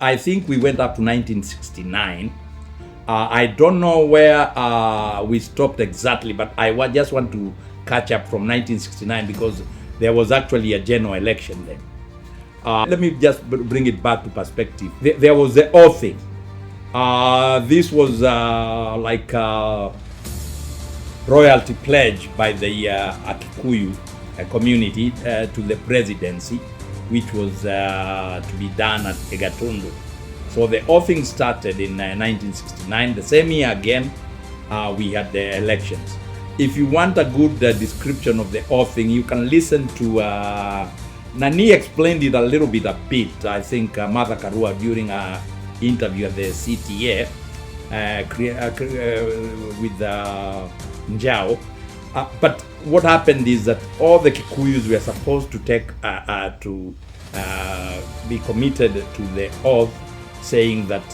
I think we went up to 1969. I don't know where we stopped exactly, but I just want to catch up from 1969 because there was actually a general election then. Let me just bring it back to perspective. There was the oathing. This was like a royalty pledge by the Kikuyu community to the presidency, which was to be done at Egatundu. So the oathing started in 1969. The same year again, we had the elections. If you want a good description of the oathing, you can listen to Nani explained it a little bit I think Martha Karua during her interview at the CTA with Njao. But what happened is that all the Kikuyus were supposed to take be committed to the oath, saying that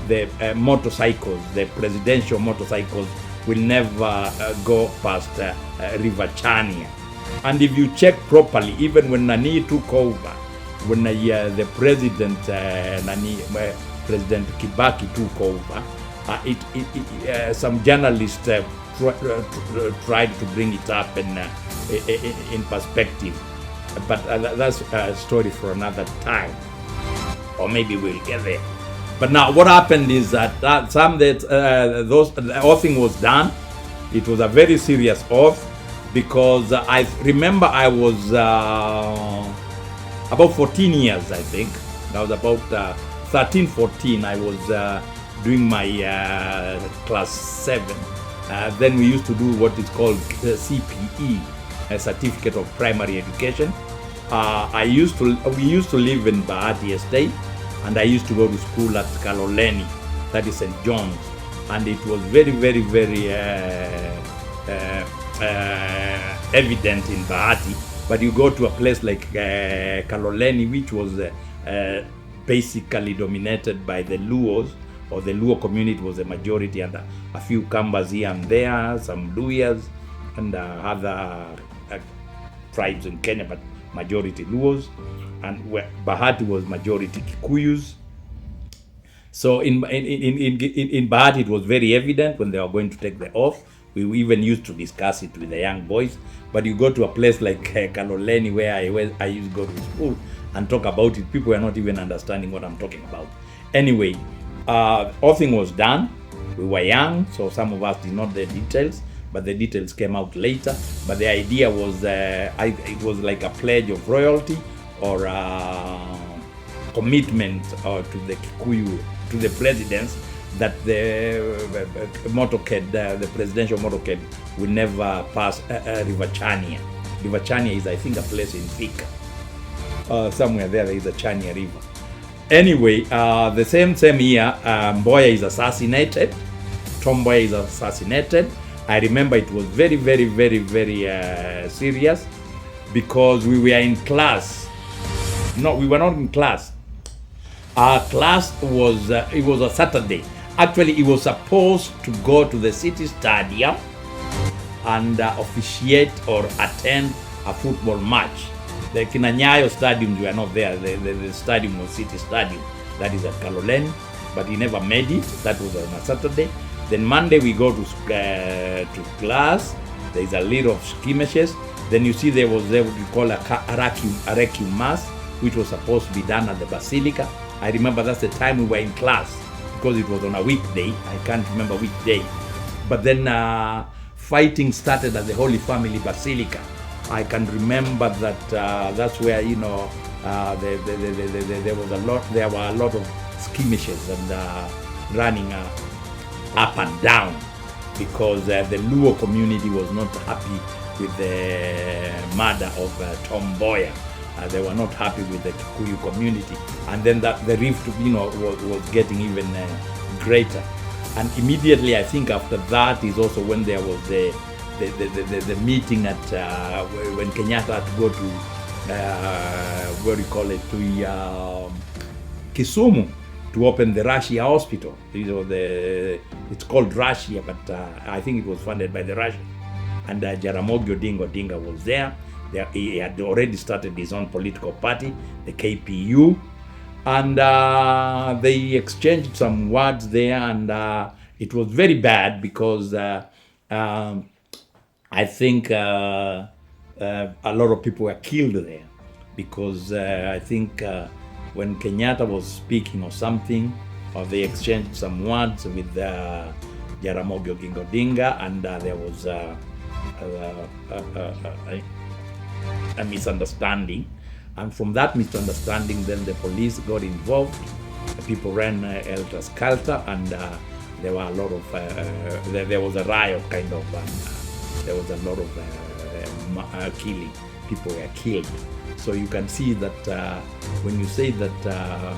the motorcycles, the presidential motorcycles, will never go past River Chania. And if you check properly, even when Nani took over, when the president President Kibaki took over, some journalists tried to bring it up in perspective, but that's a story for another time, or maybe we'll get there. But now what happened is that the oathing was done. It was a very serious oath, because I remember I was about 14 years, I think. I was about 13, 14. I was doing my class 7. Then we used to do what is called CPE, a Certificate of Primary Education. We used to live in Bahati estate, and I used to go to school at Kaloleni, that is St. John's, and it was very, very, very evident in Bahati. But you go to a place like Kaloleni, which was basically dominated by the Luos, or the Luo community was the majority, and a few Kambas here and there, some Luyas, and other tribes in Kenya, but majority Luos. And where Bahati was majority Kikuyus. So in Bahati it was very evident when they were going to take the oath. We even used to discuss it with the young boys. But you go to a place like Kaloleni, where I used to go to school and talk about it, people were not even understanding what I'm talking about. Anyway, oathing was done. We were young, so some of us did not know the details, but the details came out later. But the idea was it was like a pledge of royalty, or commitment to the Kikuyu, to the presidents, that the motorcade, the presidential motorcade, will never pass River Chania. River Chania is, I think, a place in Thika. Somewhere there is a Chania River. Anyway, the same year, Mboya is assassinated. Mboya is assassinated. I remember it was very, very, very, very serious, because we were in class. No, we were not in class. Our class was, it was a Saturday. Actually, it was supposed to go to the city stadium and officiate or attend a football match. The Kinanyayo stadiums were not there. The stadium was City Stadium. That is at Kaloleni, but he never made it. That was on a Saturday. Then Monday we go to class. There is a little of skirmishes. Then you see there was what we call a requiem mass, which was supposed to be done at the Basilica. I remember that's the time we were in class, because it was on a weekday. I can't remember which day. But then fighting started at the Holy Family Basilica. I can remember that that's where, there were a lot of skirmishes and running up and down, because the Luo community was not happy with the murder of Mboya. They were not happy with the Kikuyu community, and then that the rift, was getting even greater. And immediately, I think after that is also when there was the meeting at when Kenyatta had to go to to Kisumu to open the Russia hospital. It's called Russia, but I think it was funded by the Russia. And Jaramogi Odinga was there. He had already started his own political party, the KPU, And they exchanged some words there, and it was very bad because I think a lot of people were killed there, because I think when Kenyatta was speaking or something, or they exchanged some words with Jaramogi Oginga Odinga, and there was a misunderstanding. And from that misunderstanding, then the police got involved. People ran helter-skelter, and there were a lot of, there was a riot kind of, there was a lot of killing. People were killed. So you can see that when you say that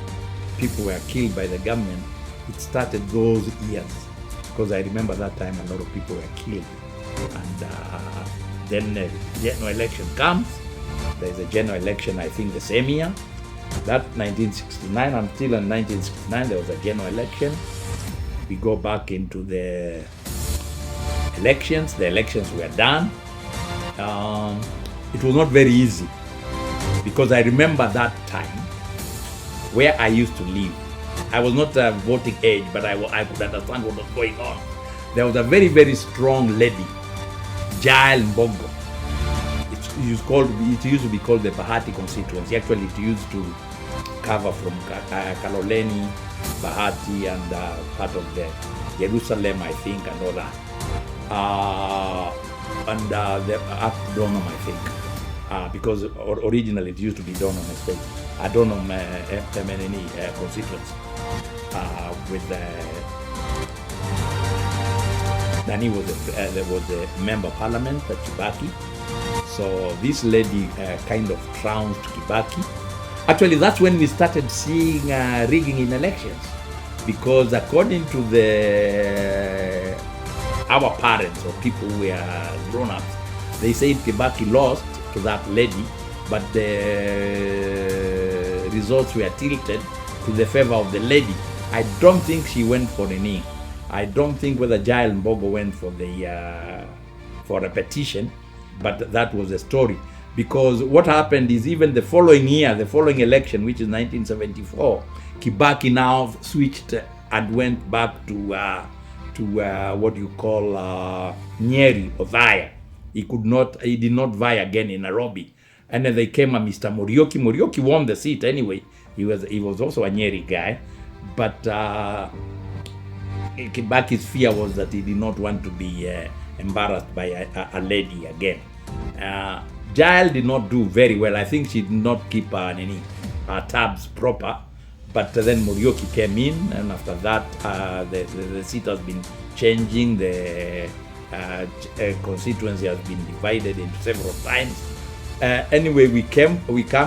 people were killed by the government, it started those years. Because I remember that time a lot of people were killed. And then the general election comes. There's a general election, I think, the same year. That 1969, until in 1969, there was a general election. We go back into the elections. The elections were done. It was not very easy, because I remember that time where I used to live. I was not a voting age, but I could understand what was going on. There was a very, very strong lady, Jael Mbogo. It used to be called the Bahati constituency. Actually, it used to cover from Kaloleni, Bahati, and part of the Jerusalem, I think, and all that. And the up Donham, I think, because originally it used to be Donham Estate. Donham MNNE constituency with then there was a member of parliament, Kibaki. So this lady kind of trounced Kibaki. Actually, that's when we started seeing rigging in elections, because according to our parents or people who were grown-ups, they said Kibaki lost to that lady, but the results were tilted to the favor of the lady. I don't think she went for any. I don't think whether Jael Mbogo went for for a petition. But that was the story, because what happened is even the following year, the following election, which is 1974, Kibaki now switched and went back to what you call Nyeri or Vaya. He did not vie again in Nairobi, and then they came a Mr. Muriuki. Muriuki won the seat anyway. He was also a Nyeri guy, but Kibaki's fear was that he did not want to be embarrassed by a lady again. Jael did not do very well. I think she did not keep her tabs proper. But then Muriuki came in, and after that, the seat has been changing. The constituency has been divided into several times. Anyway, we come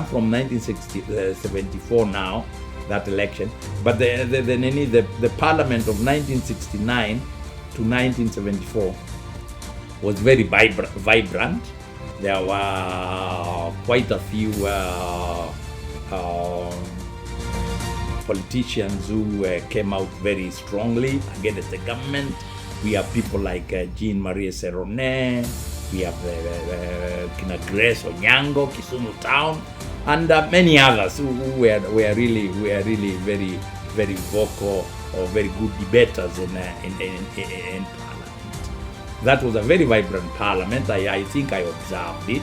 from 1974 now, that election. But the parliament of 1969 to 1974 was very vibrant. There were quite a few politicians who came out very strongly against the government. We have people like Jean-Marie Serone, we have Kina Grace Onyango, Kisumu Town, and many others who were really very, very vocal or very good debaters in Parliament. That was a very vibrant Parliament. I think I observed it.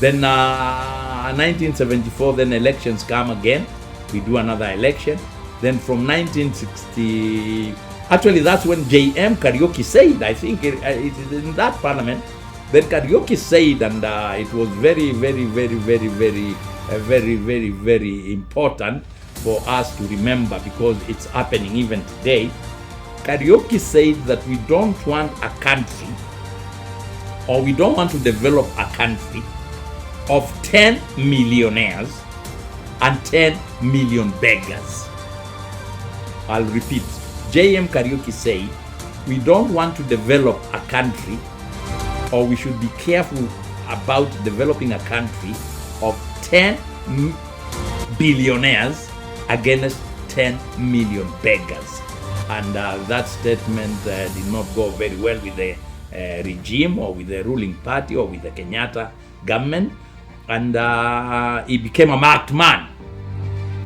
Then 1974, then elections come again. We do another election. Then from 1960, actually that's when J.M. Kariuki said, I think it is in that Parliament, then Kariuki said, and it was very important for us to remember, because it's happening even today. Kariuki said that we don't want a country, or we don't want to develop a country of 10 millionaires and 10 million beggars. I'll repeat. J.M. Kariuki said, we don't want to develop a country, or we should be careful about developing a country of 10 billionaires against 10 million beggars. And that statement did not go very well with the regime, or with the ruling party, or with the Kenyatta government. And he became a marked man.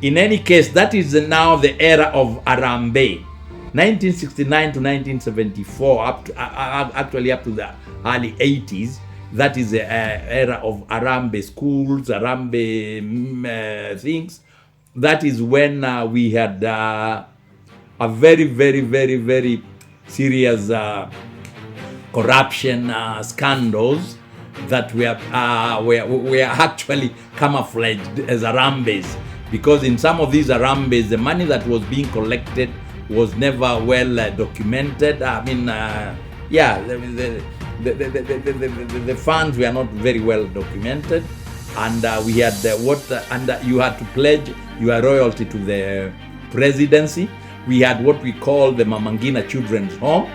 In any case, that is now the era of Harambee. 1969 to 1974, actually up to the early 80s, that is the era of Harambee schools, Harambee things. That is when we had a very, very, very, very serious corruption scandals that were actually camouflaged as Harambees, because in some of these Harambees, the money that was being collected was never well documented. I mean, yeah, the funds were not very well documented, and we had you had to pledge your royalty to the presidency. We had what we call the Mama Ngina Children's Home.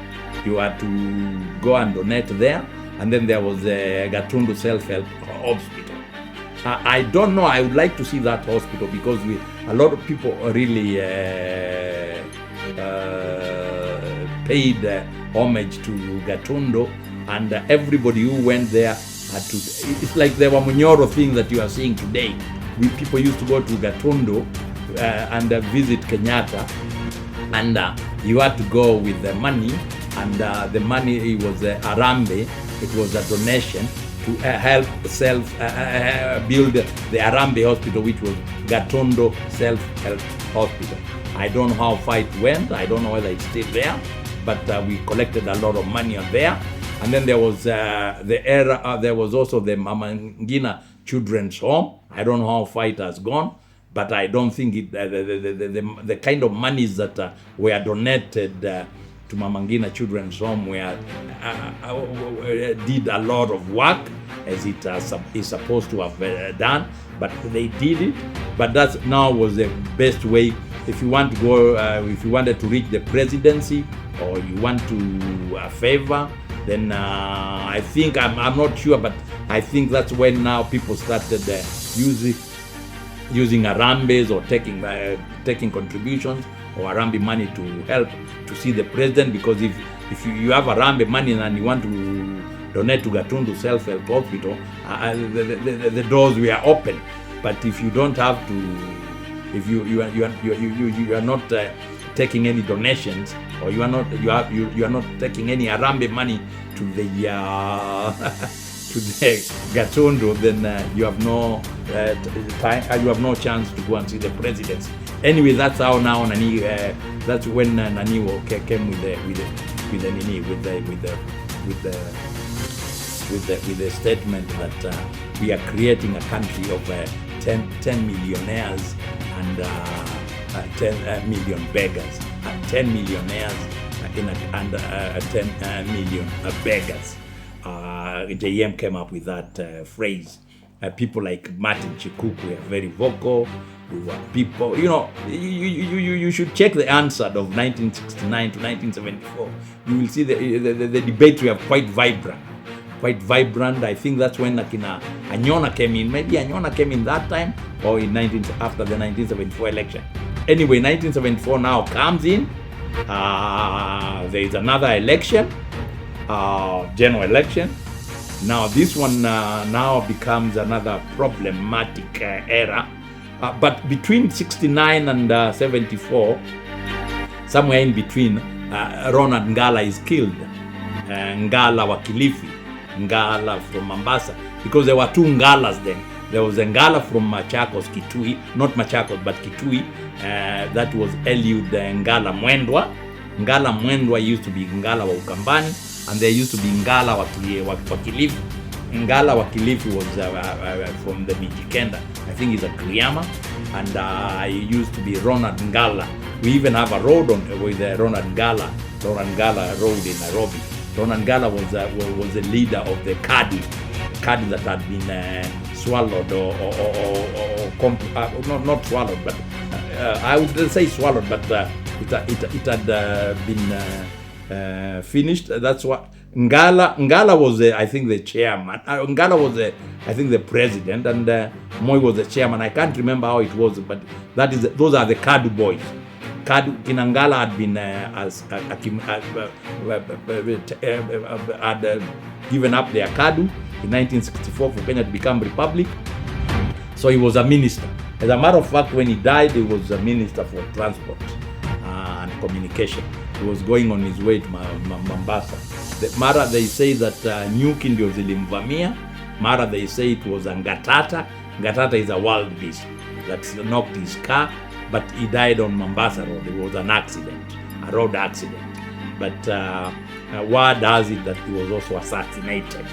You had to go and donate there, and then there was the Gatundu Self-Help Hospital. I don't know. I would like to see that hospital, because a lot of people really paid homage to Gatundu, and everybody who went there had to. It's like the Wamunyoro thing that you are seeing today. People used to go to Gatundu and visit Kenyatta, and you had to go with the money, and the money, it was Harambee. It was a donation to help build the Harambee Hospital, which was Gatundu Self-Help Hospital. I don't know how far it went. I don't know whether it's still there, but we collected a lot of money on there. And then there was there was also the Mama Ngina Children's Home. I don't know how far it has gone, but I don't think the kind of monies that were donated to Mama Ngina Children's Home did a lot of work, as it is supposed to have done, but they did it. But that now was the best way. If you want to go, if you wanted to reach the presidency, or you want to favor, then I think, I'm not sure, but I think that's when now people started using Harambees, or taking contributions or Harambee money to help to see the president. Because if you have Harambee money and you want to donate to Gatundu Self-Help Hospital, the doors were open. But if you don't have to, if you are not taking any donations, or you are not taking any Harambee money to the to the Gatundu, then you have no time. You have no chance to go and see the president. Anyway, that's how now Nani. That's when Nani came with the statement that we are creating a country of 10 millionaires and 10 million beggars, 10 millionaires and 10 million beggars. JM came up with that phrase. People like Martin Chikuku were very vocal. We were people, you should check the answer of 1969 to 1974. You will see the debates were quite vibrant. I think that's when Anyona came in. Maybe Anyona came in that time, or after the 1974 election. Anyway, 1974 now comes in. There is another election, general election. Now this one now becomes another problematic era. But between 69 and 74, somewhere in between, Ronald Ngala is killed. Ngala wa Kilifi, Ngala from Mombasa, because there were two Ngalas then. There was a Ngala from Machakos, Kitui, not Machakos, but Kitui. That was Eliud Ngala Mwendwa. Ngala Mwendwa used to be Ngala wa Ukambani, and there used to be Ngala wa Kilifi. Ngala wa Kilifi was from the Mijikenda. I think he's a Kriama, and he used to be Ronald Ngala. We even have a road with Ronald Ngala Road in Nairobi. Ronald Ngala was the leader of the Kadi that had been swallowed not swallowed, but I would say swallowed, but it had been finished. That's what Ngala was, I think, the chairman. Ngala was, I think, the president, and Moi was the chairman. I can't remember how it was, but those are the Kadu boys. Ngala had been had given up their Kadu in 1964 for Kenya to become republic. So he was a minister. As a matter of fact, when he died, he was a minister for transport and communication. He was going on his way to Mombasa. Mara they say that nyuki ndio zilimvamia. Mara they say it was a ngatata. Ngatata is a wild beast that knocked his car, but he died on Mombasa Road. It was an accident, a road accident. But word has it that he was also assassinated.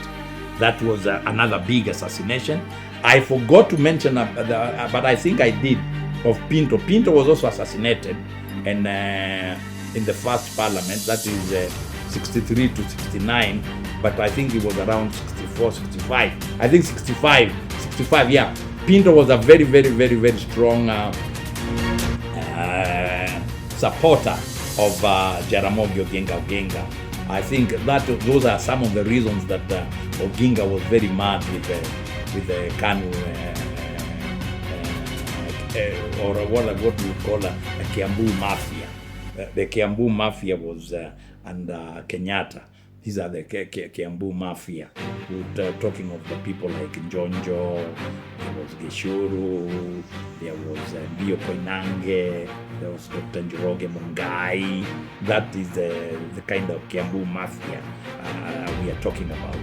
That was another big assassination. I forgot to mention, but I think I did, of Pinto. Pinto was also assassinated and in the first parliament, that is 63 to 69, but I think it was around 64, 65. I think 65, yeah. Pinto was a very, very, very, very strong supporter of Jaramogi Oginga. I think that those are some of the reasons that Oginga was very mad with the Kanu or what we would call a Kiambu mafia. The Kiambu mafia was under Kenyatta. These are the Kiambu mafia. We're talking of the people like Njonjo, there was Gishuru, there was Bio Koinange, there was Dr. Njoroge Mungai. That is the kind of Kiambu mafia we are talking about.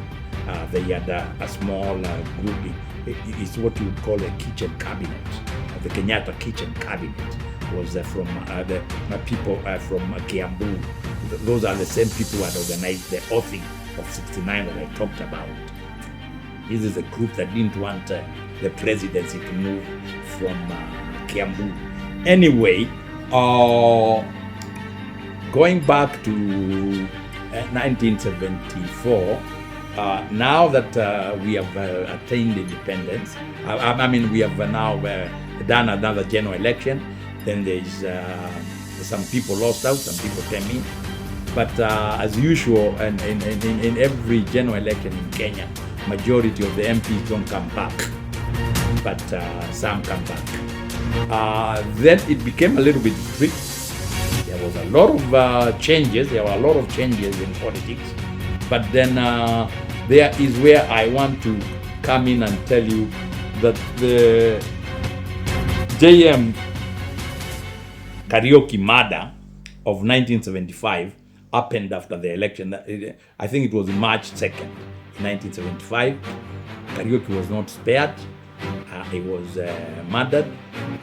They had a small group. It's what you would call a kitchen cabinet. The Kenyatta kitchen cabinet was from the people from Kiambu. Those are the same people who had organized the oathing of 69 that I talked about. This is a group that didn't want the presidency to move from Kiambu. Anyway, going back to 1974, now that we have attained independence, I mean we have now done another general election. Then there's some people lost out, some people came in. But as usual, and in every general election in Kenya, majority of the MPs don't come back, but some come back. Then it became a little bit strict. There was a lot of changes. There were a lot of changes in politics. But then there is where I want to come in and tell you that the JM Kariuki murder of 1975 happened after the election. I think it was March 2nd, 1975. Kariuki was not spared. He was murdered,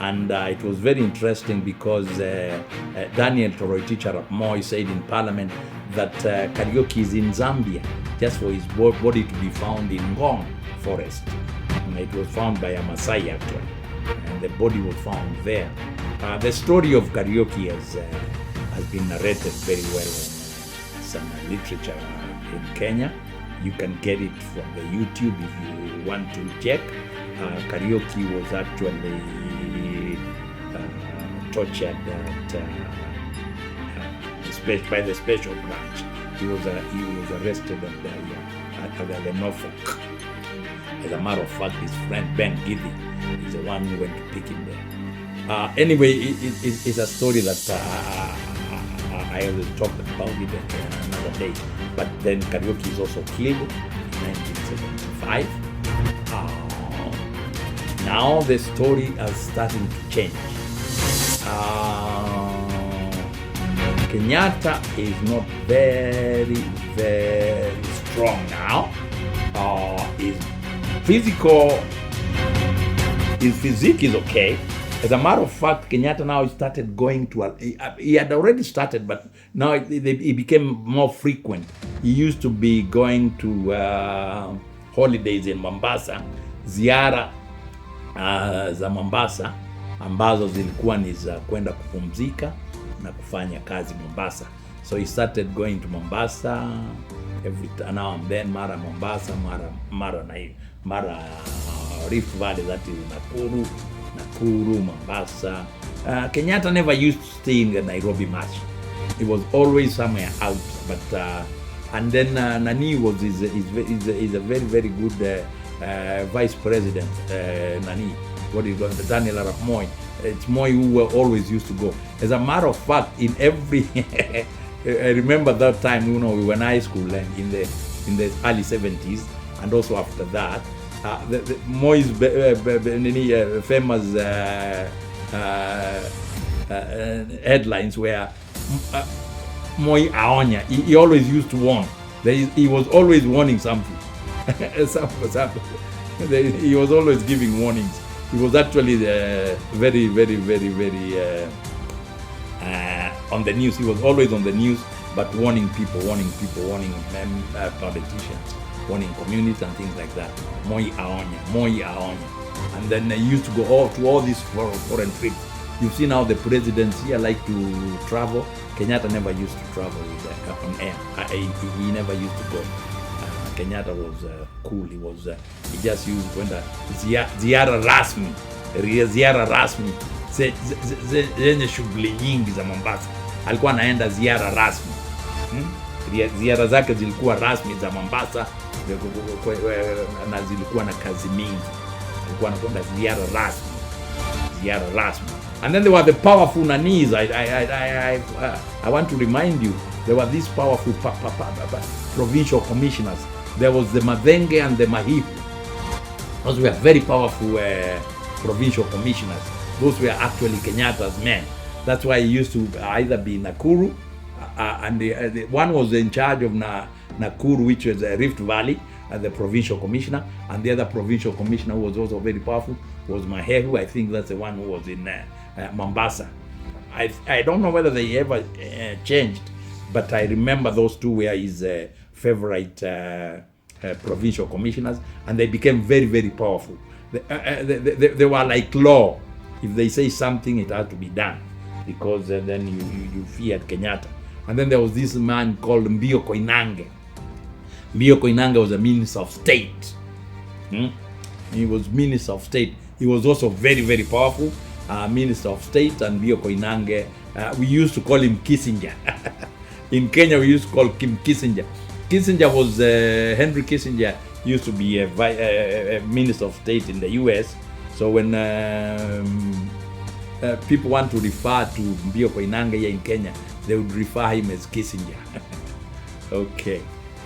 and it was very interesting because Daniel Toroitich Arap Moi said in Parliament that Kariuki is in Zambia just for his body to be found in Ngong forest. And it was found by a Maasai actually, and the body was found there. The story of Kariuki has been narrated very well in some literature in Kenya. You can get it from the YouTube if you want to check. Kariuki was actually tortured by the special branch. He was arrested at the Norfolk. As a matter of fact, his friend Ben Giddy is the one who went to pick him there. Anyway, it's a story that I will talk about it another day. But then Kariuki is also killed in 1975. Now the story is starting to change. Kenyatta is not very, very strong now. His physique is okay. As a matter of fact, Kenyatta now started going to, he had already started, but now it became more frequent. He used to be going to holidays in Mombasa, ziara za Mombasa, ambazo zilikuwa ni za kwenda kupumzika na kufanya kazi Mombasa. So he started going to Mombasa every now and then, mara Mombasa, mara Rift Valley, that is Nakuru, Mombasa. Kenyatta never used to stay in Nairobi much. He was always somewhere out. But and then Nani is a very, very good vice president. Nani, what is it? Daniel Arap Moi. It's Moi who always used to go. As a matter of fact, in every I remember that time, we were in high school and in the early 70s, and also after that, the Moi's famous headlines were Moi Aonya. He always used to warn. He was always warning something. He was always giving warnings. He was actually very on the news. He was always on the news, but warning people, warning politicians, warning communities and things like that. Moi Aonya. And then he used to go to all these foreign trips. You see now the presidents here like to travel. Kenyatta never used to travel on air. He never used to go. Kenyatta was cool. He just used kwenda ziara rasmi zenye shughuli nyingi za Mombasa. Alikuwa anaenda ziara rasmi. Ziara zake zilikuwa rasmi za Mombasa na zilikuwa na kazi mingi. Alikuwa anakwenda ziara rasmi. And then there were the powerful nanis. I want to remind you, there were these powerful provincial commissioners. There was the Madenge and the Mahipu. Those were very powerful provincial commissioners. Those were actually Kenyatta's men. That's why he used to either be Nakuru, and the one was in charge of Nakuru, which was Rift Valley, the provincial commissioner, and the other provincial commissioner who was also very powerful was Mahehu. I think that's the one who was in Mombasa. I don't know whether they ever changed, but I remember those two were his favorite provincial commissioners, and they became very powerful. They were like law. If they say something, it had to be done, because then you feared Kenyatta. And then there was this man called Mboya Koinange. Mboya Koinange was a minister of state. He was minister of state. He was also very powerful minister of state. And Mboya Koinange, we used to call him Kissinger. In Kenya, we used to call him Kissinger. Kissinger was Henry Kissinger used to be a minister of state in the US. So when people want to refer to Mboya Koinange here in Kenya, they would refer him as Kissinger. Okay,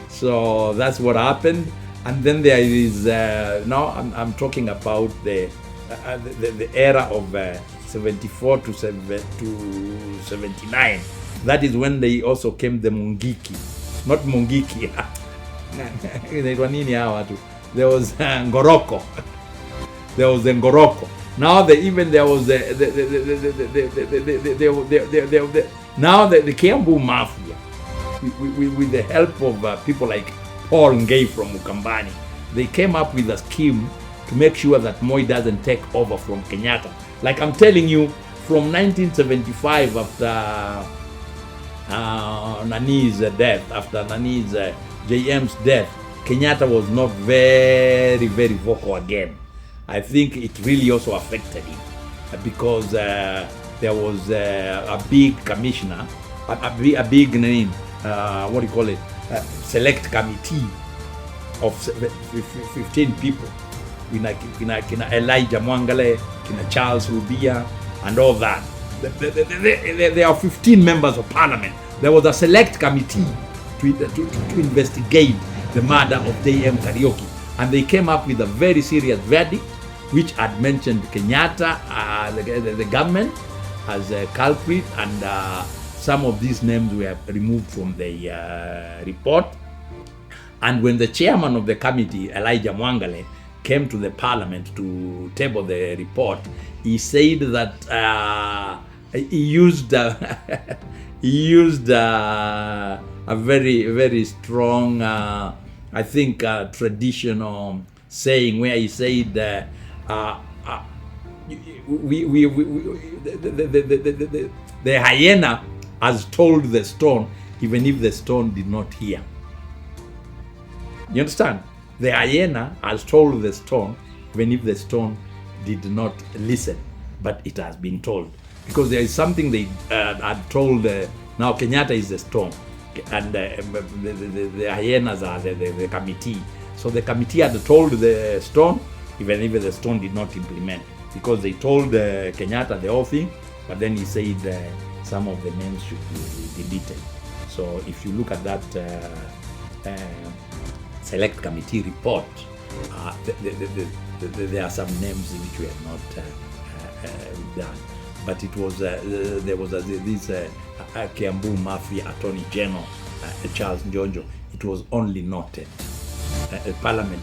so that's what happened. And then there is now I'm talking about the era of 74 to 79. That is when they also came the Mungiki, not Mungiki. There was Ngoroko. There was the Ngoroko. Now there was now the Kiambu Mafia, with the help of people like Paul Ngei from Ukambani, they came up with a scheme to make sure that Moi doesn't take over from Kenyatta. Like I'm telling you, from 1975, after Nani's death, after Nani's JM's death, Kenyatta was not very vocal again. I think it really also affected him, because there was a big commissioner, a big name, what do you call it, select committee of 15 people. Kina Elijah Mwangale, kina Charles Rubia, and all that. There are 15 members of parliament. There was a select committee to investigate the murder of JM Kariuki, and they came up with a very serious verdict, which had mentioned Kenyatta, the government, as a culprit, and some of these names were removed from the report. And when the chairman of the committee, Elijah Mwangale, came to the parliament to table the report, he said that he used a very strong, I think, traditional saying, where he said the hyena has told the stone, even if the stone did not hear. You understand? The hyena has told the stone, even if the stone did not listen, but it has been told. Because there is something they had told, now Kenyatta is the stone, and the hyenas are the committee. So the committee had told the stone, even if the stone did not implement, because they told Kenyatta the whole thing, but then he said some of the names should be deleted. So if you look at that select committee report, There are some names which we have not done, but it was there was this Kiambu Mafia Attorney General Charles Njonjo. It was only noted. Parliament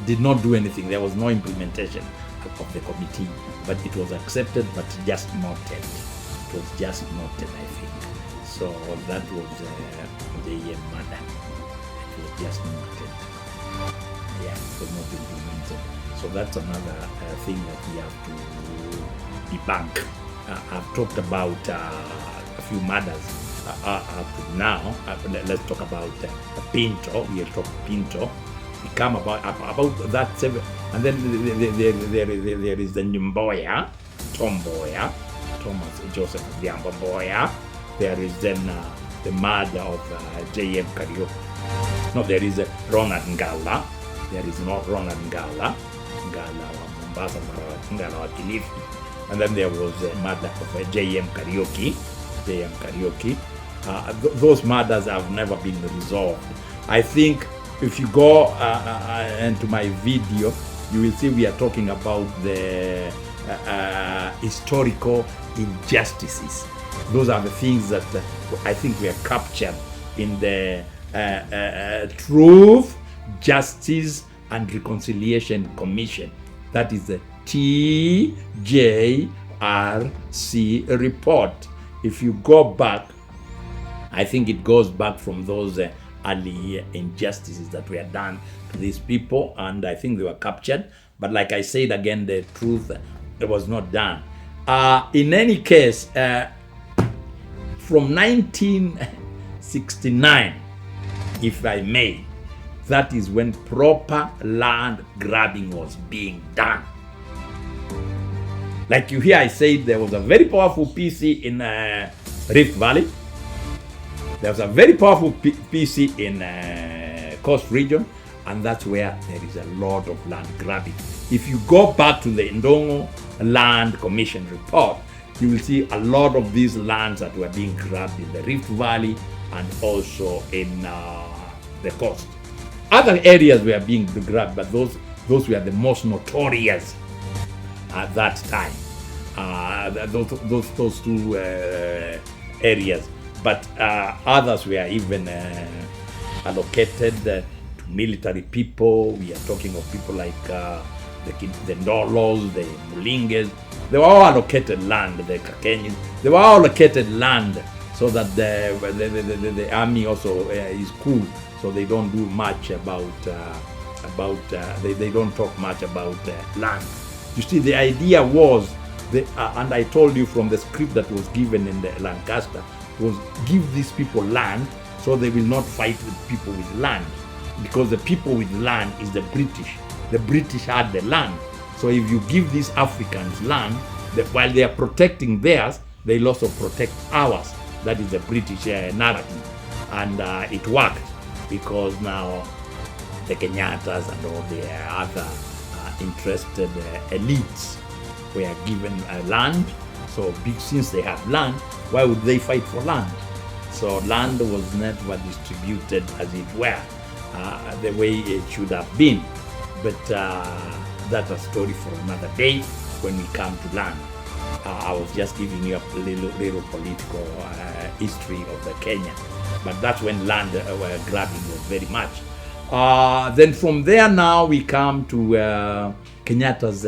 did not do anything. There was no implementation of the committee, but it was accepted, but just noted. It was just noted, I think. So that was the murder. It was just noted. Yeah, it was not implemented. So that's another thing that we have to debunk. I've talked about a few murders up to now. Let's talk about Pinto. We'll talk Pinto. We come about that seven, and then there is the Mboya, Mboya, Thomas Joseph Mboya. There is then the murder of J.M. Kariuki. No, there is Ronald Ngala. There is not Ronald Ngala wa Mombasa, Ngala wa Kilifi. And then there was the murder of J.M. Kariuki. Those murders have never been resolved. I think if you go into my video, you will see we are talking about the historical injustices. Those are the things that I think we are captured in the Truth, Justice and Reconciliation Commission. That is the TJRC report. If you go back, I think it goes back from those early injustices that were done to these people, and I think they were captured. But like I said again, the truth was not done. In any case, from 1969, if I may, that is when proper land grabbing was being done. Like you hear, I said there was a very powerful PC in Rift Valley. There was a very powerful PC in Coast Region, and that's where there is a lot of land grabbing. If you go back to the Ndongo Land Commission report, you will see a lot of these lands that were being grabbed in the Rift Valley and also in the coast. Other areas were being grabbed, but those were the most notorious at that time. Those two areas. But others were even allocated to military people. We are talking of people like the Ndolos, the Mulinges. They were all allocated land, the Kakenyans. They were all allocated land so that the army also is cool. So they don't do much they don't talk much about land. You see, the idea was, and I told you from the script that was given in the Lancaster, was give these people land so they will not fight with people with land, because the people with land is the British. The British had the land. So if you give these Africans land, while they are protecting theirs, they also protect ours. That is the British narrative. And it worked, because now the Kenyattas and all the other interested elites were given land. So since they have land, why would they fight for land? So land was never distributed as it were, the way it should have been. But that's a story for another day when we come to land. I was just giving you a little political history of the Kenya. But that's when land grabbing was very much. Then from there now we come to Kenyatta's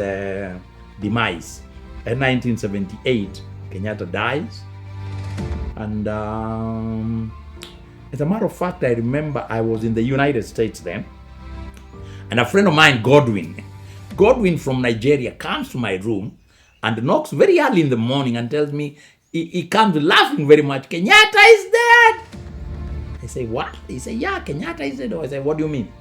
demise. In 1978, Kenyatta dies. And as a matter of fact, I remember I was in the United States then. And a friend of mine, Godwin from Nigeria, comes to my room and knocks very early in the morning and tells me, he comes laughing very much, Kenyatta is dead. I say, what? He said, yeah, Kenyatta is dead. I said, what do you mean?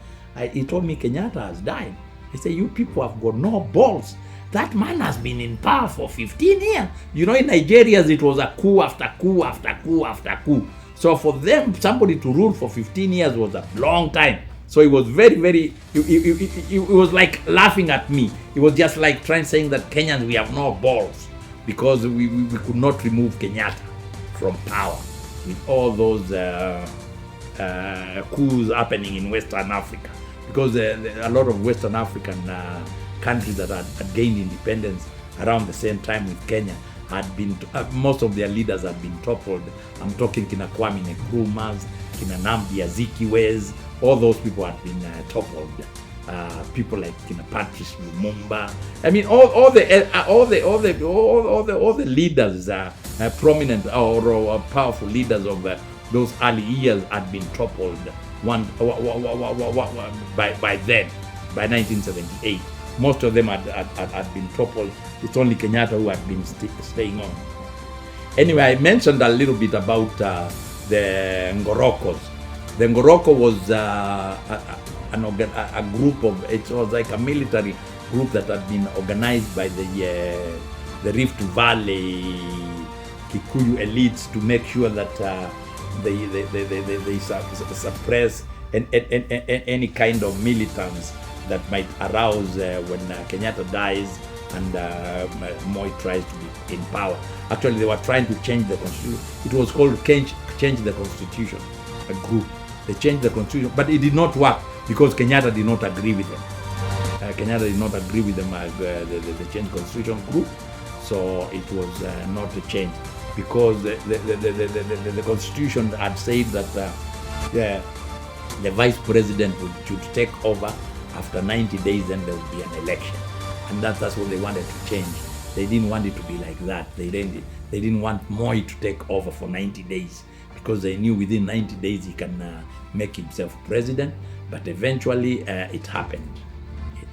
He told me Kenyatta has died. He said, you people have got no balls. That man has been in power for 15 years. You know, in Nigeria, it was a coup after coup after coup after coup. So for them, somebody to rule for 15 years was a long time. So it was very, it was like laughing at me. It was just like saying that Kenyans, we have no balls, because we could not remove Kenyatta from power with all those coups happening in Western Africa. because a lot of Western African countries that had gained independence around the same time with Kenya had been, most of their leaders had been toppled. I'm talking Kina Kwame Nkrumah's, Kina Nnamdi Azikiwe's, all those people had been toppled. People like Kina Patrice Lumumba. I mean, all the leaders, prominent or powerful leaders of those early years had been toppled by then, by 1978. Most of them had been toppled. It's only Kenyatta who had been staying on. Anyway, I mentioned a little bit about the Ngorokos. The Ngoroko was a group of, it was like a military group that had been organized by the Rift Valley Kikuyu elites to make sure that they suppress any kind of militants that might arouse when Kenyatta dies and Moi tries to be in power. Actually, they were trying to change the constitution. It was called Change the Constitution, a group. They changed the constitution, but it did not work because Kenyatta did not agree with them. Kenyatta did not agree with them, the Change Constitution group, so it was not a change because the constitution had said that the vice president should take over after 90 days, then there would be an election, and that's what they wanted to change. They didn't want it to be like that. They didn't want Moi to take over for 90 days because they knew within 90 days he can make himself president. But eventually it happened.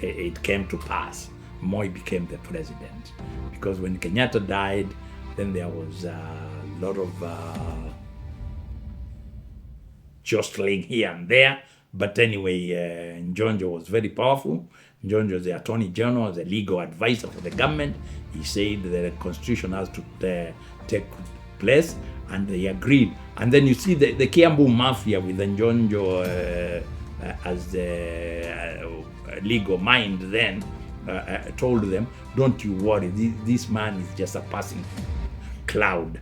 It came to pass. Moi became the president because when Kenyatta died, then there was a lot of jostling here and there. But anyway, Njonjo was very powerful. Njonjo was the attorney general, the legal advisor for the government. He said the constitution has to take place, and they agreed. And then you see the Kiambu mafia with Njonjo as the legal mind then told them, don't you worry, this man is just a passing cloud.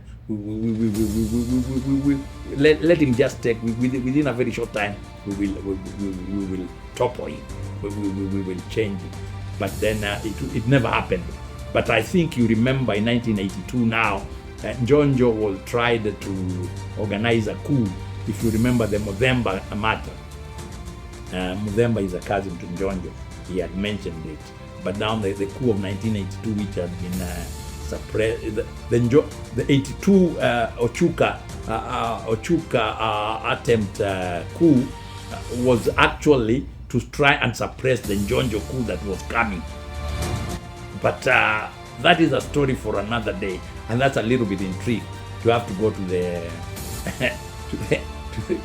Let him just take, within a very short time, we will topple him, we will change it. But then it never happened. But I think you remember in 1982 now, Njonjo was tried to organize a coup. If you remember the Movember matter, Movember is a cousin to Njonjo. He had mentioned it. But now the coup of 1982, which had been suppressed, the 82 Ochuka attempt coup was actually to try and suppress the Njonjo coup that was coming. But that is a story for another day, and that's a little bit intrigued. You have to go to the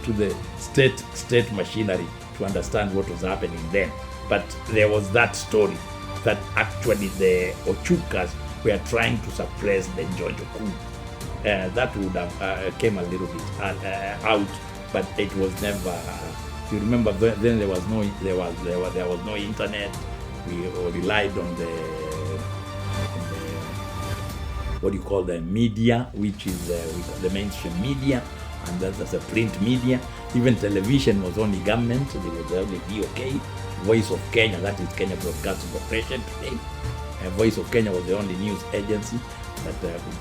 to the state machinery to understand what was happening then. But there was that story that actually the Ochukas were trying to suppress the Njonjo coup. That would have came a little bit out, but it was never. You remember then there was no internet. We relied on the what do you call the media, which is the mainstream media, and that's a print media. Even television was only government. There was only VOK, Voice of Kenya, that is Kenya Broadcasting Corporation today. Voice of Kenya was the only news agency that would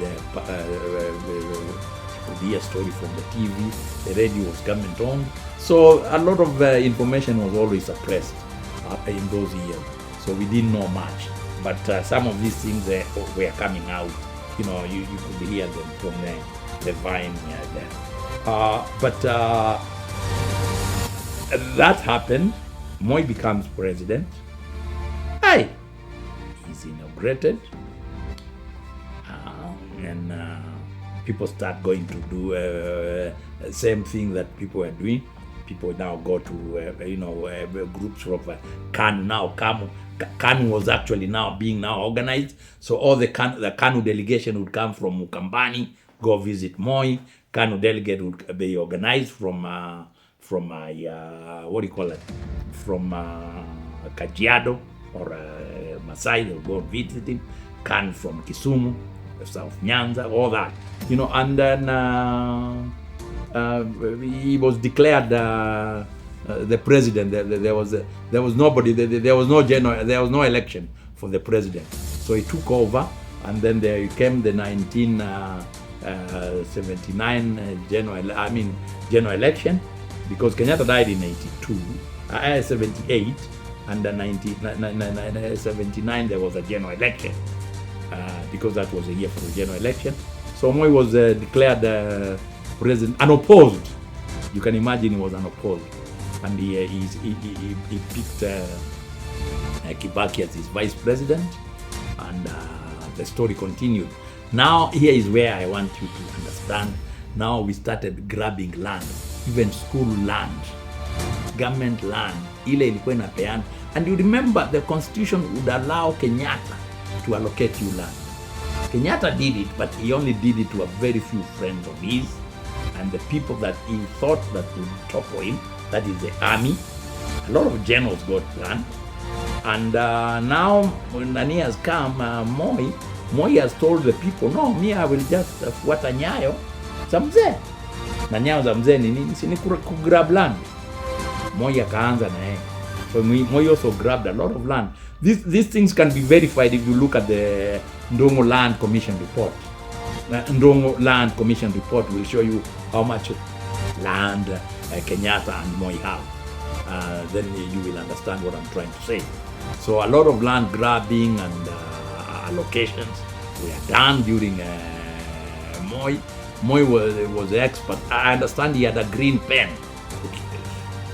hear a story from the TV. The radio was government owned. So a lot of information was always suppressed in those years. So we didn't know much. But some of these things were coming out. You know, you could hear them from the vine there. But that happened. Moi becomes president. He's inaugurated. And people start going to do the same thing that people were doing. People now go to groups of KANU now. KANU was actually being organized. So all the KANU delegation would come from Mukambani, go visit Moi. KANU delegate would be organized from what do you call it? From Kajiado or Masai, they'll go visit him. KANU from Kisumu, South Nyanza, all that. And then he was declared the president. There was nobody. There was no election for the president. So he took over, and then there came the 1979 general election, because Kenyatta died in 78, and then 1979 there was a general election, because that was a year for the general election. So Moi was declared president, unopposed. You can imagine he was unopposed, and he picked Kibaki as his vice president, and the story continued. Now here is where I want you to understand. Now we started grabbing land, even school land, government land, ile ilikuwa inapeana. And you remember the constitution would allow Kenyatta to allocate you land. Kenyatta did it, but he only did it to a very few friends of his, and the people that he thought that would topple him, that is the army. A lot of generals got land. And now when Nani has come, Moi has told the people, no, me I will just fuata nyayo za mzee. Na nyayo za mzee ni nini? Si ni kugrab land. Moi akaanza na yeye. So Moi also grabbed a lot of land. These things can be verified if you look at the Ndongo Land Commission report. Ndongo Land Commission report will show you how much land Kenyatta and Moi have. Then you will understand what I'm trying to say. So a lot of land grabbing and allocations were done during Moi. Moi was the expert. I understand he had a green pen.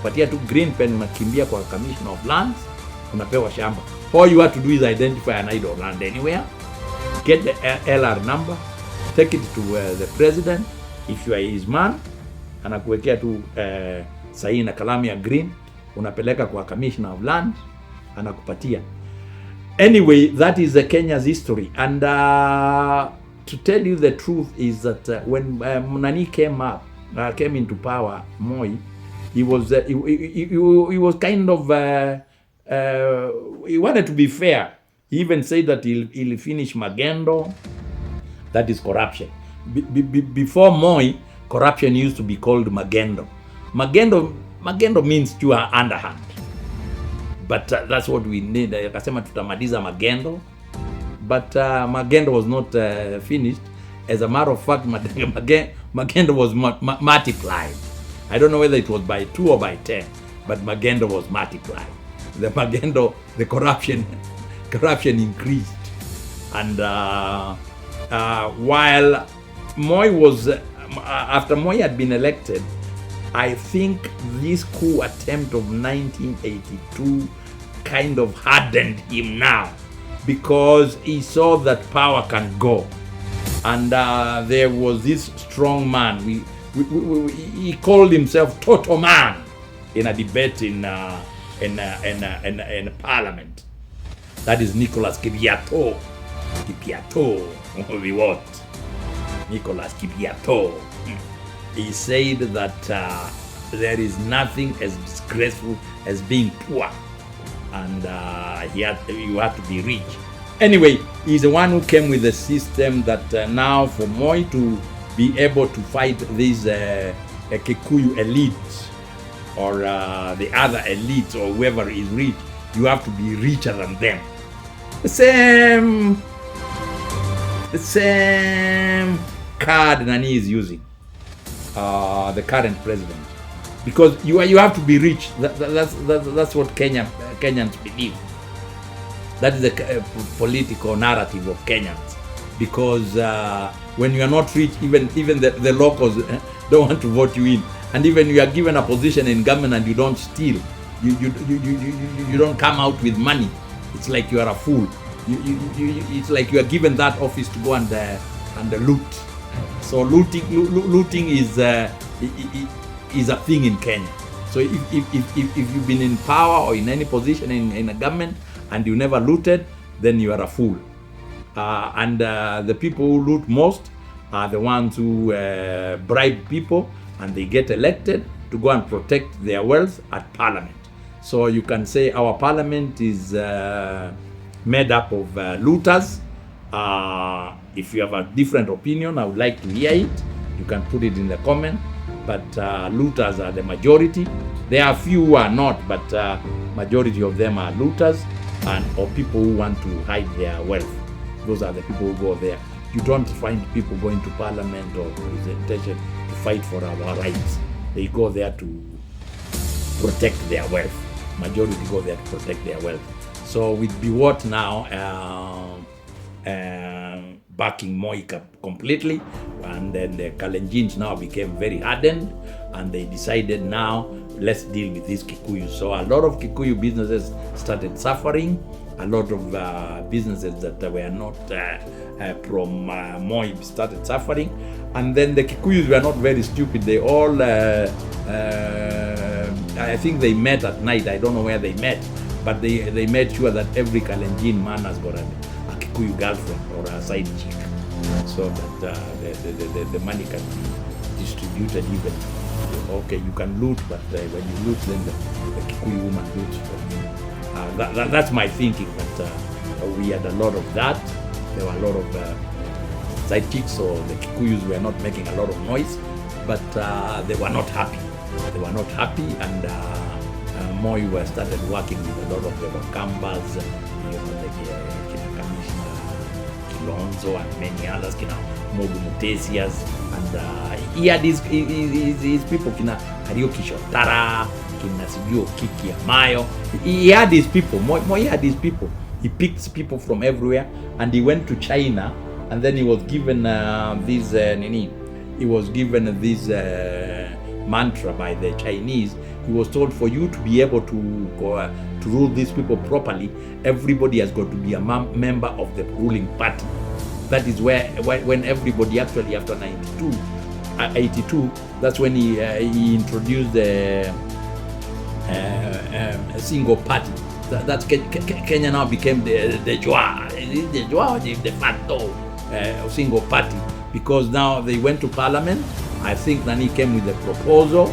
But he had a green pen, unakimbia kwa commission of lands, unapewa shamba. All you have to do is identify an idle land anywhere, get the LR number, take it to the president. If you are his man, anakuwekea tu sahihi na kalamu ya green, unapeleka kwa commissioner of land, anakupatia. Anyway, that is Kenya's history. And to tell you the truth is that when Nani came into power, Moi, he was kind of he wanted to be fair. He even said that he'll finish Magendo. That is corruption. Before Moi, corruption used to be called Magendo. Magendo means you are underhand. But that's what we need. Akasema tutamaliza Magendo. But Magendo was not finished. As a matter of fact, Magendo was multiplied. I don't know whether it was by 2 or by 10, but Magendo was multiplied. The Magendo, the corruption increased. And while Moi was, after Moi had been elected, I think this coup attempt of 1982 kind of hardened him now, because he saw that power can go. And there was this strong man. He called himself Toto Man in a debate in parliament. That is Nicholas Kipiato. What? Nicholas Kipiato. He said that there is nothing as disgraceful as being poor, and you have to be rich. Anyway, he's the one who came with the system that now for Moi to be able to fight these Kikuyu elites or the other elites or whoever is rich, you have to be richer than them. The same card Nani is using, the current president, because you have to be rich. That's what Kenyans believe. That is the political narrative of Kenyans, because when you are not rich, even the locals don't want to vote you in, and even you are given a position in government and you don't steal, you don't come out with money, it's like you are a fool. It's like you are given that office to go and loot. So looting is a thing in Kenya. So if you've been in power or in any position in a government and you never looted, then you are a fool. And the people who loot most are the ones who bribe people, and they get elected to go and protect their wealth at parliament. So you can say our parliament is made up of looters. If you have a different opinion, I would like to hear it. You can put it in the comment. but looters are the majority. There are few who are not, but majority of them are looters or people who want to hide their wealth. Those are the people who go there. You don't find people going to parliament or presentation to fight for our rights. They go there to protect their wealth. Majority go there to protect their wealth. So with Biwott now backing Moi completely, and then the Kalenjins now became very hardened, and they decided now, let's deal with these Kikuyu. So a lot of Kikuyu businesses started suffering. A lot of businesses that were not from Moi started suffering. And then the Kikuyus were not very stupid. They all, I think they met at night. I don't know where they met, but they made sure that every Kalenjin man has got a Kikuyu girlfriend or a side chick, so that the money can be distributed evenly. Okay, you can loot, but when you loot, then the Kikuyu woman loots for you. That's my thinking, but we had a lot of that. There were a lot of side chicks, so the Kikuyus were not making a lot of noise, but they were not happy. They were not happy, and Moi started working with a lot of the Wakambas, the Commissioner Kilonzo and many others, Mogu Mutesias, and he had his people, Kariuki Shotara, Kiki Amayo. He had his people. Moi had his people. He picked people from everywhere, and he went to China, and then he was given this mantra by the Chinese. He was told, for you to be able to go, to rule these people properly, everybody has got to be a member of the ruling party. That is when everybody actually, after 82, that's when he introduced the a single party. That's Kenya now became the Jwa. The Jwa, the de facto single party, because now they went to parliament. I think Nani came with a proposal,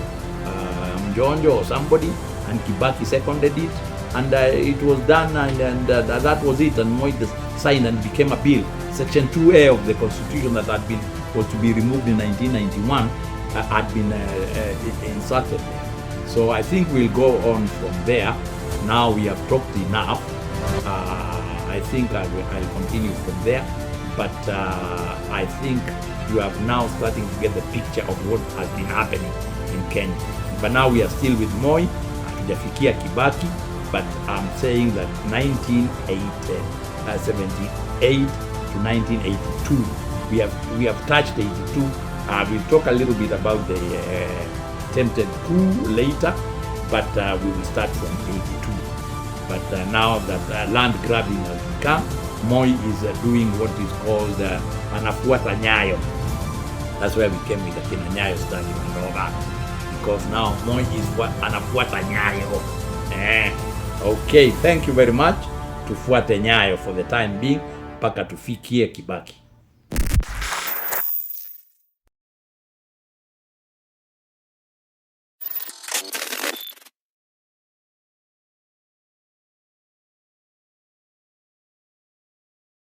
Mjonjo or somebody, and Kibaki seconded it, and it was done, and that was it. And Moi signed and became a bill. Section 2A of the Constitution that was to be removed in 1991 had been inserted. So I think we'll go on from there. Now we have talked enough. I think I'll continue from there. But I think you are now starting to get the picture of what has been happening in Kenya. But now we are still with Moi, hatujafikia Kibaki, but I'm saying that 1978 to 1982, we have touched 82. We'll talk a little bit about the attempted coup later, but we will start from 82. But now that land grabbing has become, Moi is doing what is called anafuata nyayo. That's where we came with the Nyayo study and all that, because now Moi is anafuata nyayo. Okay, thank you very much. Tufuate nyayo for the time being, mpaka tufikie Kibaki.